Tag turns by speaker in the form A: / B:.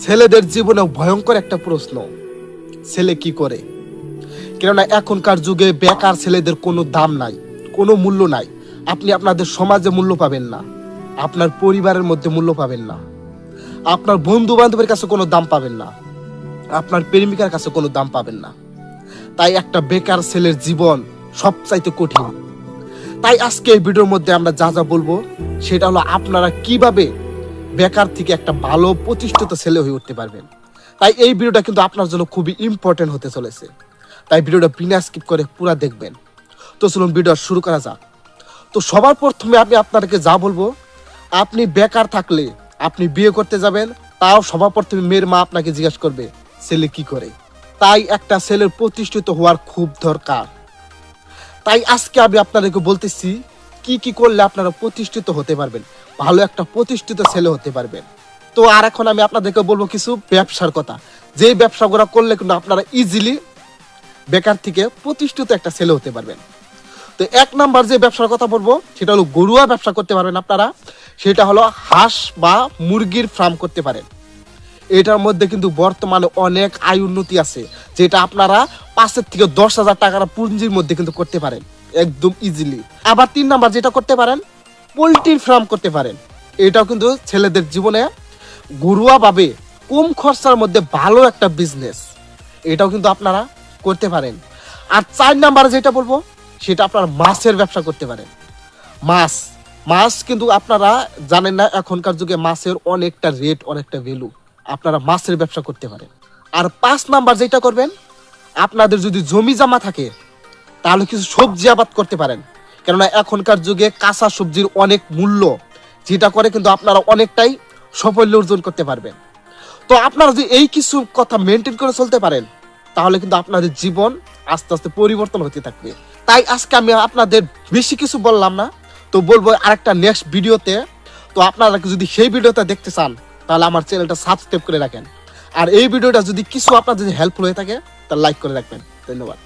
A: ছেলেদের জীবনে ভয়ঙ্কর একটা প্রশ্ন, ছেলে কি করে? কেননা এখনকার যুগে বেকার ছেলেদের কোনো দাম নাই, কোনো মূল্য নাই। আপনি আপনাদের সমাজে মূল্য পাবেন না, আপনার পরিবারের মধ্যে মূল্য পাবেন না, আপনার বন্ধু বান্ধবের কাছে কোনো দাম পাবেন না, আপনার প্রেমিকার কাছে কোনো দাম পাবেন না। তাই একটা বেকার ছেলের জীবন সবচাইতে কঠিন। তাই আজকে এই ভিডিওর মধ্যে আমরা যা যা বলবো সেটা হলো আপনারা কিভাবে বেকার থেকে একটা ভালো প্রতিষ্ঠিত ছেলে হয়ে উঠতে পারবেন। তাই এই ভিডিওটা কিন্তু আপনার জন্য খুবই ইম্পর্টেন্ট হতে চলেছে। তাই ভিডিওটা বিনা স্কিপ করে পুরো দেখবেন। তো চলুন ভিডিও শুরু করা যাক। তো সবার প্রথমে আমি আপনাদেরকে যা বলবো, আপনি বেকার থাকলে আপনি বিয়ে করতে যাবেন, তাও সবার প্রথমে মেয়ের মা আপনাকে জিজ্ঞাসা করবে ছেলে কি করে। তাই একটা ছেলের প্রতিষ্ঠিত হওয়ার খুব দরকার। তাই আজকে আমি আপনাদেরকে বলতেছি কি কি করলে আপনারা প্রতিষ্ঠিত হতে পারবেন, ভালো একটা প্রতিষ্ঠিত ছেলে হতে পারবেন। তো আর এখন আমি আপনাদেরকে বলবো কিছু ব্যবসার কথা, যে ব্যবসাগুলো করলে কিন্তু আপনারা ইজিলি বেকার থেকে প্রতিষ্ঠিত একটা ছেলে হতে পারবেন। তো এক নাম্বার যে ব্যবসার কথা বলবো সেটা হলো গরুয়া ব্যবসা করতে পারবেন আপনারা। সেটা হলো হাঁস বা মুরগির ফার্ম করতে পারেন। এটার মধ্যে কিন্তু বর্তমানে অনেক আয় উন্নতি আছে, যেটা আপনারা 5 থেকে 10,000 টাকার পুঁজির মধ্যে কিন্তু করতে পারেন একদম ইজিলি। আবার 3 নাম্বার যেটা করতে পারেন, পোল্ট্রির ফার্ম করতে পারেন। এটাও কিন্তু ছেলেদের জীবনে ঘরোয়া ভাবে কম খরচার মধ্যে ভালো একটা বিজনেস, এটাও কিন্তু আপনারা করতে পারেন। আর 4 নাম্বার যেটা বলবো সেটা আপনারা মাছের ব্যবসা করতে পারেন। মাছ কিন্তু আপনারা জানেন না, এখনকার যুগে মাছের অনেকটা রেট, অনেকটা ভ্যালু। আপনারা মাছের ব্যবসা করতে পারেন। আর 5 নাম্বার যেটা করবেন, আপনাদের যদি জমি জমা থাকে তাহলে কিছু সবজি আবাদ করতে পারেন। কেননা এখনকার যুগে কাঁচা সবজির অনেক মূল্য, যেটা করে কিন্তু আপনারা অনেকটাই সাফল্য অর্জন করতে পারবেন। তো আপনারা যদি এই কিছু কথা মেনটেন করে চলতে পারেন তাহলে কিন্তু আপনাদের জীবন আস্তে আস্তে পরিবর্তন হতে থাকবে। তাই আজকে আমি আপনাদের বেশি কিছু বললাম না, তো বলবো আরেকটা নেক্সট ভিডিওতে। তো আপনারা যদি সেই ভিডিওটা দেখতে চান তাহলে আমার চ্যানেলটা সাবস্ক্রাইব করে রাখেন। আর এই ভিডিওটা যদি কিছু আপনার যদি হেল্পফুল হয়ে থাকে তাহলে লাইক করে রাখবেন। ধন্যবাদ।